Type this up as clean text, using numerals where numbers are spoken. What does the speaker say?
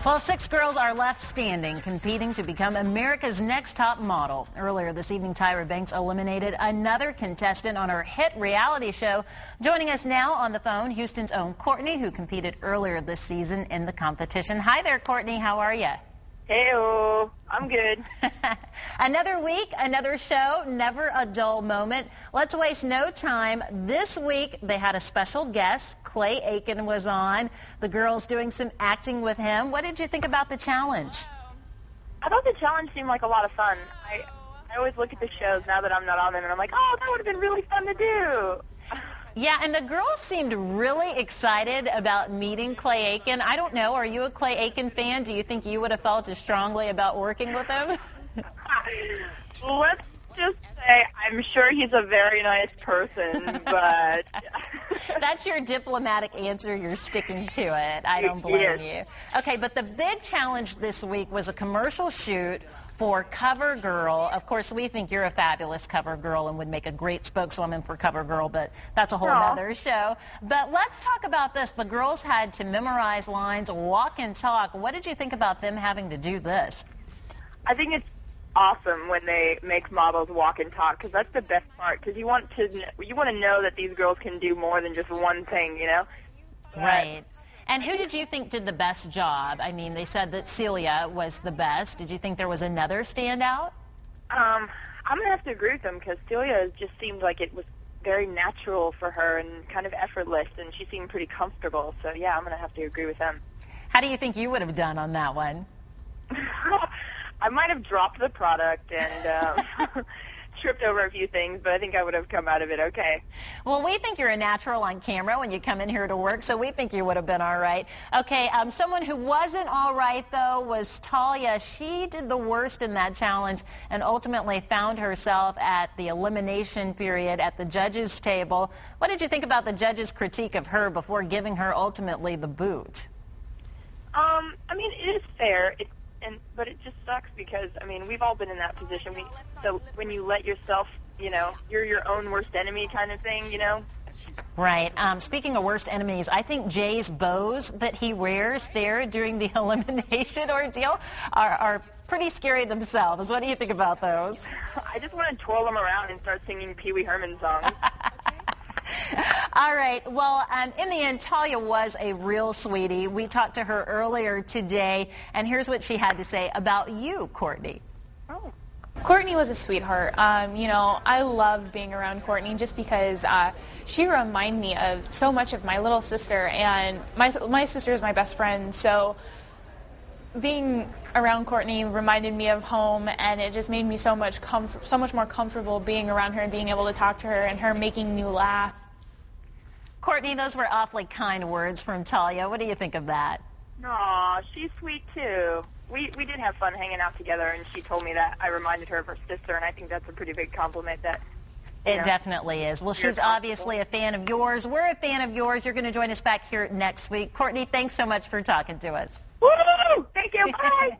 Well, 6 girls are left standing, competing to become America's Next Top Model. Earlier this evening, Tyra Banks eliminated another contestant on her hit reality show. Joining us now on the phone, Houston's own Kortnie, who competed earlier this season in the competition. Hi there, Kortnie. How are you? Hey-o, I'm good. Another week, another show, never a dull moment. Let's waste no time. This week, they had a special guest. Clay Aiken was on. The girls doing some acting with him. What did you think about the challenge? I thought the challenge seemed like a lot of fun. I always look at the shows now that I'm not on them, and I'm like, oh, that would have been really fun to do. Yeah, and the girls seemed really excited about meeting Clay Aiken. I don't know, are you a Clay Aiken fan? Do you think you would have felt as strongly about working with him? Let's just say I'm sure he's a very nice person, but... That's your diplomatic answer. You're sticking to it. I don't blame you. Okay, but the big challenge this week was a commercial shoot for CoverGirl. Of course, we think you're a fabulous CoverGirl and would make a great spokeswoman for CoverGirl, but that's a whole other show. But let's talk about this. The girls had to memorize lines, walk and talk. What did you think about them having to do this? I think it's awesome when they make models walk and talk, because that's the best part, because you want to know that these girls can do more than just one thing, you know? Right. And who did you think did the best job? I mean, they said that Celia was the best. Did you think there was another standout? I'm going to have to agree with them, because Celia just seemed like it was very natural for her and kind of effortless, and she seemed pretty comfortable. So, yeah, I'm going to have to agree with them. How do you think you would have done on that one? I might have dropped the product and tripped over a few things, but I think I would have come out of it okay. Well, we think you're a natural on camera when you come in here to work, so we think you would have been all right. Okay, someone who wasn't all right, though, was Talia. She did the worst in that challenge and ultimately found herself at the elimination period at the judges' table. What did you think about the judges' critique of her before giving her ultimately the boot? I mean, it is fair. But it just sucks because, I mean, we've all been in that position. So when you let yourself, you know, you're your own worst enemy kind of thing, you know? Right. Speaking of worst enemies, I think Jay's bows that he wears there during the elimination ordeal are pretty scary themselves. What do you think about those? I just want to twirl them around and start singing Pee Wee Herman songs. All right. Well, in the end, Talia was a real sweetie. We talked to her earlier today, and here's what she had to say about you, Kortnie. Oh. Kortnie was a sweetheart. You know, I loved being around Kortnie just because she reminded me of so much of my little sister, and my sister is my best friend, so being around Kortnie reminded me of home, and it just made me so much more comfortable being around her and being able to talk to her and her making me laugh. Kortnie, those were awfully kind words from Talia. What do you think of that? Aw, she's sweet too. We did have fun hanging out together, and she told me that I reminded her of her sister, and I think that's a pretty big compliment. It definitely is. Well, she's obviously a fan of yours. We're a fan of yours. You're going to join us back here next week. Kortnie, thanks so much for talking to us. Woo! Thank you. Bye.